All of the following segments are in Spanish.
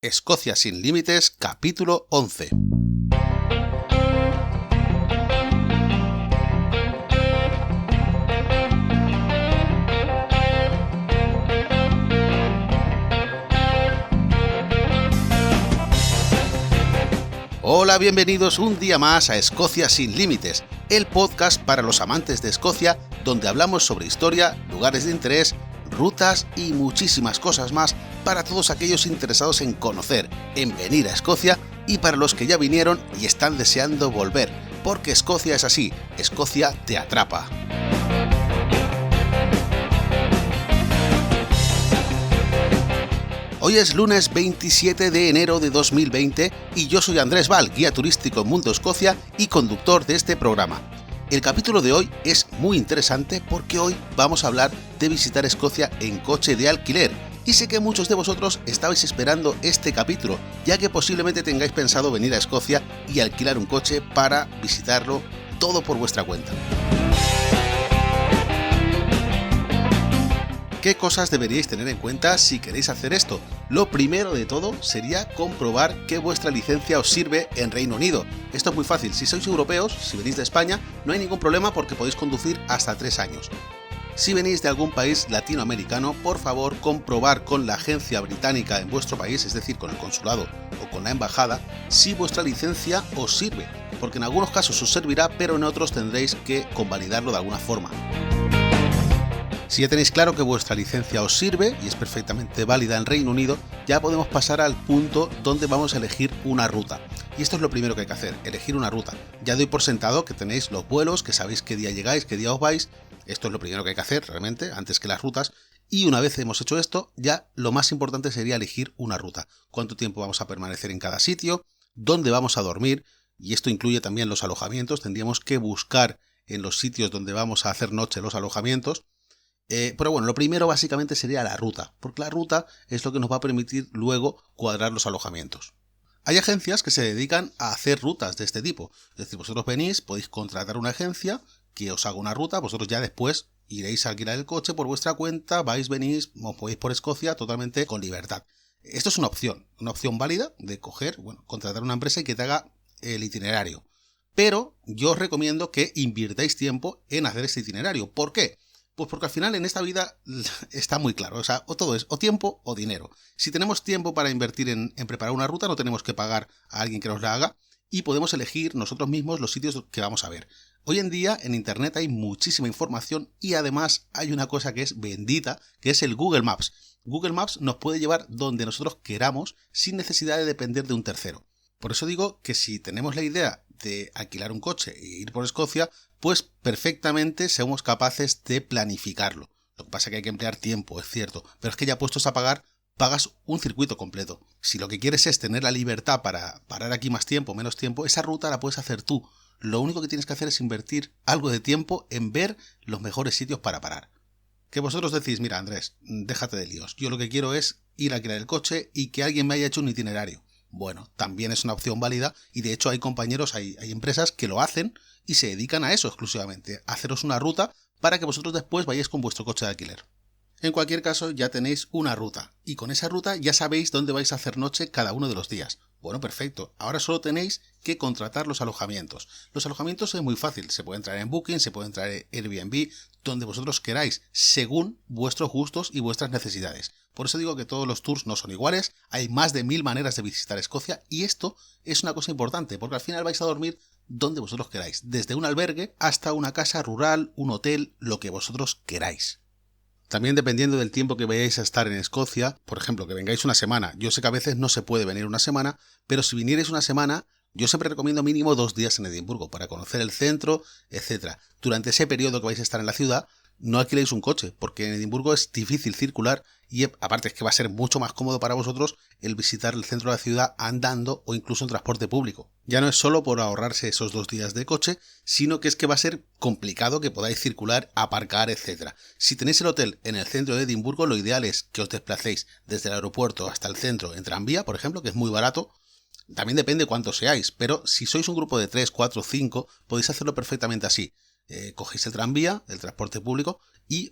Escocia sin límites, capítulo 11. Hola, bienvenidos un día más a Escocia sin límites, el podcast para los amantes de Escocia, donde hablamos sobre historia, lugares de interés, rutas y muchísimas cosas más para todos aquellos interesados en conocer, en venir a Escocia y para los que ya vinieron y están deseando volver, porque Escocia es así, Escocia te atrapa. Hoy es lunes 27 de enero de 2020 y yo soy Andrés Val, guía turístico en Mundo Escocia y conductor de este programa. El capítulo de hoy es muy interesante porque hoy vamos a hablar de visitar Escocia en coche de alquiler. Y sé que muchos de vosotros estabais esperando este capítulo, ya que posiblemente tengáis pensado venir a Escocia y alquilar un coche para visitarlo todo por vuestra cuenta. ¿Qué cosas deberíais tener en cuenta si queréis hacer esto? Lo primero de todo sería comprobar que vuestra licencia os sirve en Reino Unido. Esto es muy fácil, si sois europeos, si venís de España, no hay ningún problema porque podéis conducir hasta 3 años. Si venís de algún país latinoamericano, por favor comprobar con la agencia británica en vuestro país, es decir, con el consulado o con la embajada, si vuestra licencia os sirve, porque en algunos casos os servirá, pero en otros tendréis que convalidarlo de alguna forma. Si ya tenéis claro que vuestra licencia os sirve y es perfectamente válida en Reino Unido, ya podemos pasar al punto donde vamos a elegir una ruta. Y esto es lo primero que hay que hacer, elegir una ruta. Ya doy por sentado que tenéis los vuelos, que sabéis qué día llegáis, qué día os vais. Esto es lo primero que hay que hacer realmente, antes que las rutas. Y una vez hemos hecho esto, ya lo más importante sería elegir una ruta. Cuánto tiempo vamos a permanecer en cada sitio, dónde vamos a dormir, y esto incluye también los alojamientos. Tendríamos que buscar en los sitios donde vamos a hacer noche los alojamientos. Pero bueno, lo primero básicamente sería la ruta, porque la ruta es lo que nos va a permitir luego cuadrar los alojamientos. Hay agencias que se dedican a hacer rutas de este tipo, es decir, vosotros venís, podéis contratar una agencia que os haga una ruta, vosotros ya después iréis a alquilar el coche por vuestra cuenta, venís, os podéis por Escocia totalmente con libertad. Esto es una opción válida de contratar una empresa y que te haga el itinerario. Pero yo os recomiendo que invirtáis tiempo en hacer este itinerario. ¿Por qué? Pues porque al final en esta vida está muy claro, o sea, o todo es o tiempo o dinero. Si tenemos tiempo para invertir en preparar una ruta, no tenemos que pagar a alguien que nos la haga y podemos elegir nosotros mismos los sitios que vamos a ver. Hoy en día en internet hay muchísima información y además hay una cosa que es bendita, que es el Google Maps. Google Maps nos puede llevar donde nosotros queramos sin necesidad de depender de un tercero. Por eso digo que si tenemos la idea de alquilar un coche e ir por Escocia, pues perfectamente somos capaces de planificarlo. Lo que pasa es que hay que emplear tiempo, es cierto, pero es que ya puestos a pagar, pagas un circuito completo. Si lo que quieres es tener la libertad para parar aquí más tiempo, menos tiempo, esa ruta la puedes hacer tú. Lo único que tienes que hacer es invertir algo de tiempo en ver los mejores sitios para parar. Que vosotros decís, mira Andrés, déjate de líos, yo lo que quiero es ir a alquilar el coche y que alguien me haya hecho un itinerario. Bueno, también es una opción válida y de hecho hay compañeros, hay empresas que lo hacen y se dedican a eso exclusivamente, a haceros una ruta para que vosotros después vayáis con vuestro coche de alquiler. En cualquier caso ya tenéis una ruta y con esa ruta ya sabéis dónde vais a hacer noche cada uno de los días. Bueno, perfecto, ahora solo tenéis que contratar los alojamientos. Los alojamientos es muy fácil, se pueden traer en Booking, se pueden traer en Airbnb, donde vosotros queráis, según vuestros gustos y vuestras necesidades. Por eso digo que todos los tours no son iguales, hay más de 1000 maneras de visitar Escocia y esto es una cosa importante, porque al final vais a dormir donde vosotros queráis, desde un albergue hasta una casa rural, un hotel, lo que vosotros queráis. También dependiendo del tiempo que vayáis a estar en Escocia, por ejemplo, que vengáis una semana, yo sé que a veces no se puede venir una semana, pero si vinierais una semana, yo siempre recomiendo mínimo 2 días en Edimburgo para conocer el centro, etc. Durante ese periodo que vais a estar en la ciudad, no alquiléis un coche, porque en Edimburgo es difícil circular y aparte es que va a ser mucho más cómodo para vosotros el visitar el centro de la ciudad andando o incluso en transporte público. Ya no es solo por ahorrarse esos 2 días de coche, sino que es que va a ser complicado que podáis circular, aparcar, etc. Si tenéis el hotel en el centro de Edimburgo, lo ideal es que os desplacéis desde el aeropuerto hasta el centro en tranvía, por ejemplo, que es muy barato. También depende cuántos seáis, pero si sois un grupo de 3, 4, 5, podéis hacerlo perfectamente así. cogéis el tranvía, el transporte público,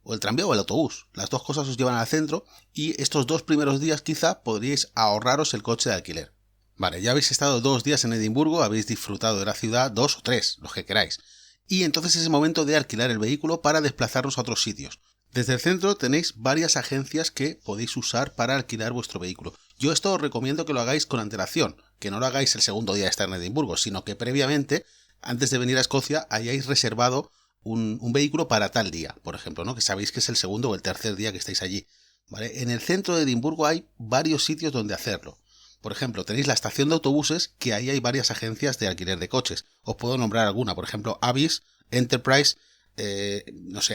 o el tranvía o el autobús. Las dos cosas os llevan al centro y estos 2 primeros días quizá podríais ahorraros el coche de alquiler. Vale, ya habéis estado 2 días en Edimburgo, habéis disfrutado de la ciudad, 2 o 3, los que queráis. Y entonces es el momento de alquilar el vehículo para desplazarnos a otros sitios. Desde el centro tenéis varias agencias que podéis usar para alquilar vuestro vehículo. Yo esto os recomiendo que lo hagáis con antelación, que no lo hagáis el segundo día de estar en Edimburgo, sino que previamente, antes de venir a Escocia, hayáis reservado un vehículo para tal día, por ejemplo, ¿no? Que sabéis que es el segundo o el tercer día que estáis allí. ¿Vale? En el centro de Edimburgo hay varios sitios donde hacerlo. Por ejemplo, tenéis la estación de autobuses, que ahí hay varias agencias de alquiler de coches. Os puedo nombrar alguna, por ejemplo, Avis, Enterprise,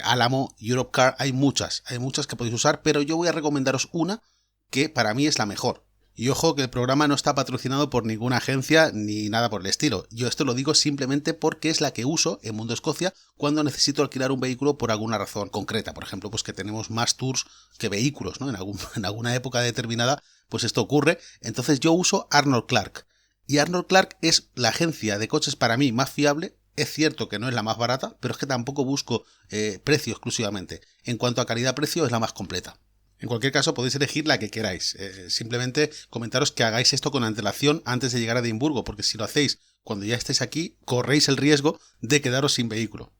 Alamo, Europcar, hay muchas que podéis usar, pero yo voy a recomendaros una que para mí es la mejor. Y ojo que el programa no está patrocinado por ninguna agencia ni nada por el estilo. Yo esto lo digo simplemente porque es la que uso en Mundo Escocia cuando necesito alquilar un vehículo por alguna razón concreta. Por ejemplo, pues que tenemos más tours que vehículos, ¿no? En alguna época determinada, pues esto ocurre. Entonces yo uso Arnold Clark. Y Arnold Clark es la agencia de coches para mí más fiable. Es cierto que no es la más barata, pero es que tampoco busco precio exclusivamente. En cuanto a calidad-precio es la más completa. En cualquier caso podéis elegir la que queráis. Simplemente comentaros que hagáis esto con antelación antes de llegar a Edimburgo, porque si lo hacéis cuando ya estéis aquí, corréis el riesgo de quedaros sin vehículo.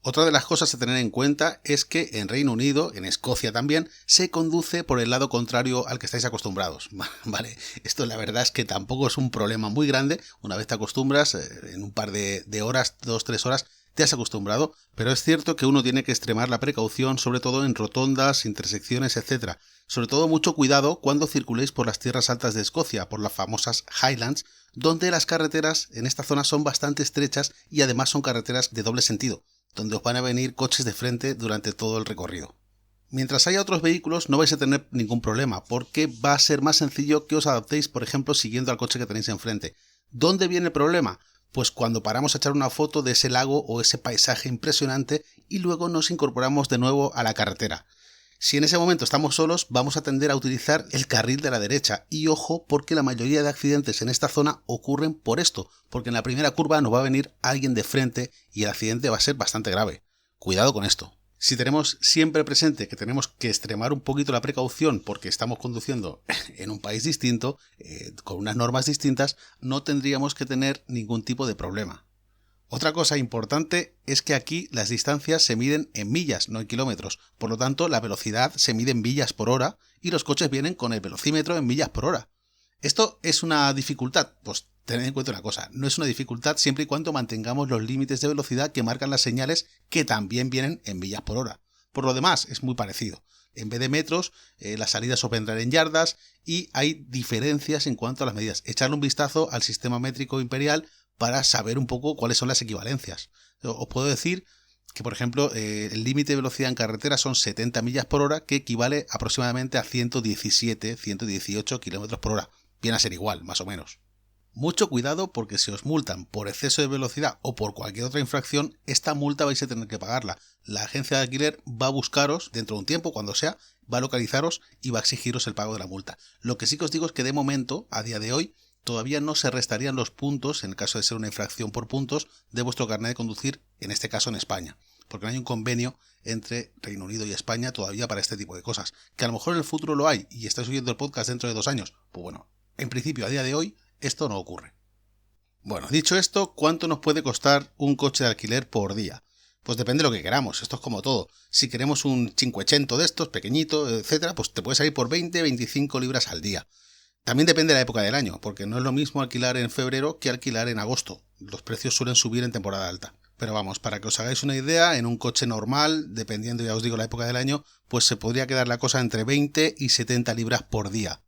Otra de las cosas a tener en cuenta es que en Reino Unido, en Escocia también, se conduce por el lado contrario al que estáis acostumbrados. Vale, esto la verdad es que tampoco es un problema muy grande. Una vez te acostumbras, en un par de horas, 2-3 horas, te has acostumbrado, pero es cierto que uno tiene que extremar la precaución, sobre todo en rotondas, intersecciones, etc. Sobre todo mucho cuidado cuando circuléis por las tierras altas de Escocia, por las famosas Highlands, donde las carreteras en esta zona son bastante estrechas y además son carreteras de doble sentido, donde os van a venir coches de frente durante todo el recorrido. Mientras haya otros vehículos no vais a tener ningún problema, porque va a ser más sencillo que os adaptéis, por ejemplo, siguiendo al coche que tenéis enfrente. ¿Dónde viene el problema? Pues cuando paramos a echar una foto de ese lago o ese paisaje impresionante y luego nos incorporamos de nuevo a la carretera. Si en ese momento estamos solos, vamos a tender a utilizar el carril de la derecha. Y ojo, porque la mayoría de accidentes en esta zona ocurren por esto, porque en la primera curva nos va a venir alguien de frente y el accidente va a ser bastante grave. Cuidado con esto. Si tenemos siempre presente que tenemos que extremar un poquito la precaución porque estamos conduciendo en un país distinto, con unas normas distintas, no tendríamos que tener ningún tipo de problema. Otra cosa importante es que aquí las distancias se miden en millas, no en kilómetros. Por lo tanto, la velocidad se mide en millas por hora y los coches vienen con el velocímetro en millas por hora. ¿Esto es una dificultad? Pues tened en cuenta una cosa, no es una dificultad siempre y cuando mantengamos los límites de velocidad que marcan las señales que también vienen en millas por hora. Por lo demás, es muy parecido. En vez de metros, las salidas os vendrán en yardas y hay diferencias en cuanto a las medidas. Echarle un vistazo al sistema métrico imperial para saber un poco cuáles son las equivalencias. Os puedo decir que, por ejemplo, el límite de velocidad en carretera son 70 millas por hora, que equivale aproximadamente a 117, 118 kilómetros por hora. Viene a ser igual, más o menos. Mucho cuidado porque si os multan por exceso de velocidad o por cualquier otra infracción, esta multa vais a tener que pagarla. La agencia de alquiler va a buscaros dentro de un tiempo, cuando sea, va a localizaros y va a exigiros el pago de la multa. Lo que sí que os digo es que de momento, a día de hoy, todavía no se restarían los puntos, en el caso de ser una infracción por puntos, de vuestro carnet de conducir, en este caso en España. Porque no hay un convenio entre Reino Unido y España todavía para este tipo de cosas. Que a lo mejor en el futuro lo hay y estáis oyendo el podcast dentro de 2 años. Pues bueno, en principio, a día de hoy, esto no ocurre. Bueno, dicho esto, ¿cuánto nos puede costar un coche de alquiler por día? Pues depende de lo que queramos, esto es como todo. Si queremos un 500 de estos, pequeñito, etcétera, pues te puede salir por 20-25 libras al día. También depende de la época del año, porque no es lo mismo alquilar en febrero que alquilar en agosto. Los precios suelen subir en temporada alta. Pero vamos, para que os hagáis una idea, en un coche normal, dependiendo, ya os digo, la época del año, pues se podría quedar la cosa entre 20 y 70 libras por día.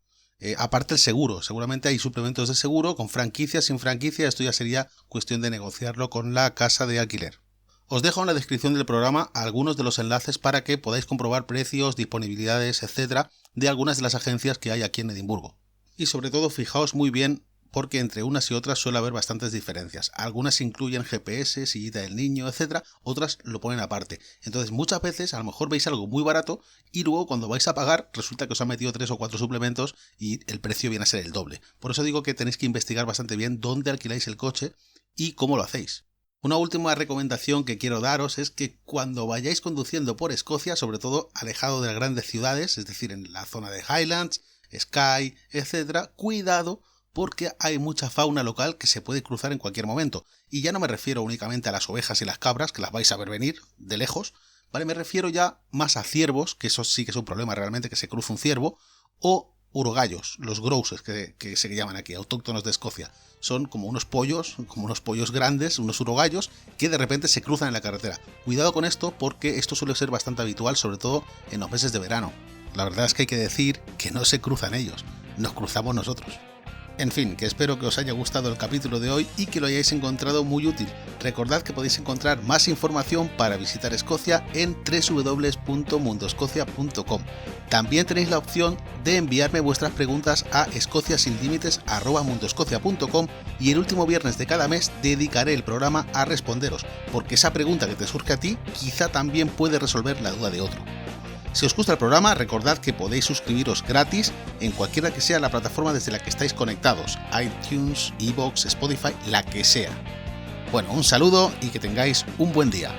Aparte el seguro, seguramente hay suplementos de seguro, con franquicia, sin franquicia, esto ya sería cuestión de negociarlo con la casa de alquiler. Os dejo en la descripción del programa algunos de los enlaces para que podáis comprobar precios, disponibilidades, etcétera, de algunas de las agencias que hay aquí en Edimburgo. Y sobre todo fijaos muy bien porque entre unas y otras suele haber bastantes diferencias. Algunas incluyen GPS, sillita del niño, etcétera, otras lo ponen aparte. Entonces muchas veces a lo mejor veis algo muy barato y luego cuando vais a pagar resulta que os han metido 3 o 4 suplementos y el precio viene a ser el doble. Por eso digo que tenéis que investigar bastante bien dónde alquiláis el coche y cómo lo hacéis. Una última recomendación que quiero daros es que cuando vayáis conduciendo por Escocia, sobre todo alejado de las grandes ciudades, es decir, en la zona de Highlands, Skye, etc., cuidado porque hay mucha fauna local que se puede cruzar en cualquier momento. Y ya no me refiero únicamente a las ovejas y las cabras, que las vais a ver venir de lejos, ¿vale? Me refiero ya más a ciervos, que eso sí que es un problema realmente, que se cruce un ciervo, o urogallos, los grouses que se llaman aquí, autóctonos de Escocia. Son como unos pollos grandes, unos urogallos, que de repente se cruzan en la carretera. Cuidado con esto porque esto suele ser bastante habitual, sobre todo en los meses de verano. La verdad es que hay que decir que no se cruzan ellos, nos cruzamos nosotros. En fin, que espero que os haya gustado el capítulo de hoy y que lo hayáis encontrado muy útil. Recordad que podéis encontrar más información para visitar Escocia en www.mundoscocia.com. También tenéis la opción de enviarme vuestras preguntas a escociasinlimites@mundoscocia.com y el último viernes de cada mes dedicaré el programa a responderos, porque esa pregunta que te surge a ti quizá también puede resolver la duda de otro. Si os gusta el programa, recordad que podéis suscribiros gratis en cualquiera que sea la plataforma desde la que estáis conectados, iTunes, iVoox, Spotify, la que sea. Bueno, un saludo y que tengáis un buen día.